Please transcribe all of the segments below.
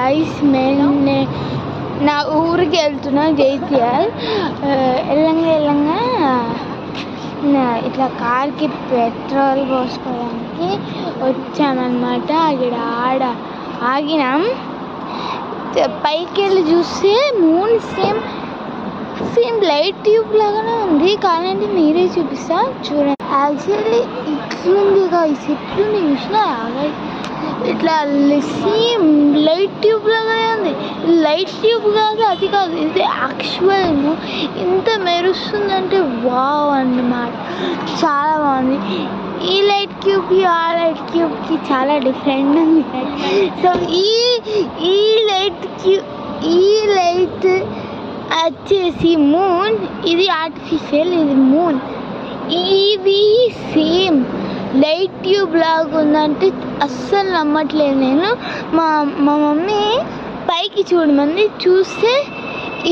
Guys నా ఊరికి వెళ్తున్నా జైత్యాల్. వెళ్ళంగా ఇట్లా కార్కి పెట్రోల్ పోసుకోవడానికి వచ్చామన్నమాట. అక్కడ ఆగినాం. పైకి వెళ్ళి చూస్తే మూన్ సేమ్ లైట్ ట్యూబ్ లాగానే ఉంది. కావాలంటే మీరే చూపిస్తా చూడండి. యాక్చువల్లీ ఇట్లుంది గైస్, ఇట్లుంది చూసినా ఇట్లా సేమ్ లైట్ ట్యూబ్ లాగానే ఉంది. లైట్ ట్యూబ్ కాదు, అది కాదు, ఇది యాక్చువల్ ఇంత మెరుస్తుందంటే వావ్ అన్నమాట. చాలా బాగుంది. ఈ లైట్ క్యూబ్కి ఆ లైట్ క్యూబ్కి చాలా డిఫరెంట్ ఉంది. సో ఈ లైట్ వచ్చేసి మూన్, ఇది ఆర్టిఫిషియల్, ఇది మూన్. ఇది సేమ్ లైట్ ట్యూబ్ లాగా ఉందంటే అస్సలు నమ్మట్లేదు నేను. మా మమ్మీ పైకి చూడమంది, చూస్తే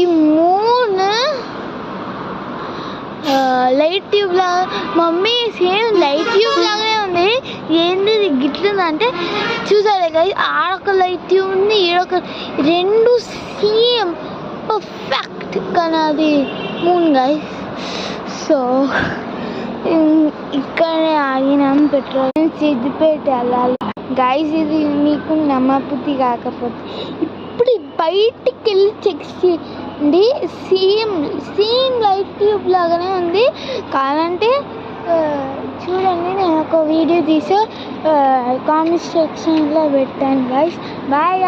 ఈ మూన్ లైట్ ట్యూబ్ లాగా, మమ్మీ సేమ్ లైట్ ట్యూబ్ లాగానే ఉంది. ఏంది గిట్లుందంటే చూసారే గైస్, ఆడొక లైట్ ట్యూబ్ ఉంది, ఈడొక, రెండు సేమ్ పర్ఫెక్ట్. కానీ అది మూన్ గైస్. సో ఇక్కడే ఆగినాం పెట్రోల్. సిద్దిపేట వెళ్ళాలి గైస్. ఇది మీకు నమ్మబుద్ధి కాకపోతే ఇప్పుడు బయటికి వెళ్ళి చెక్ చేయండి. సేమ్ లైట్ ట్యూబ్ లాగానే ఉంది. కావాలంటే చూడండి, నేను ఒక వీడియో తీసి కామెంట్ సెక్షన్లో పెట్టాను గైస్. బాయ్.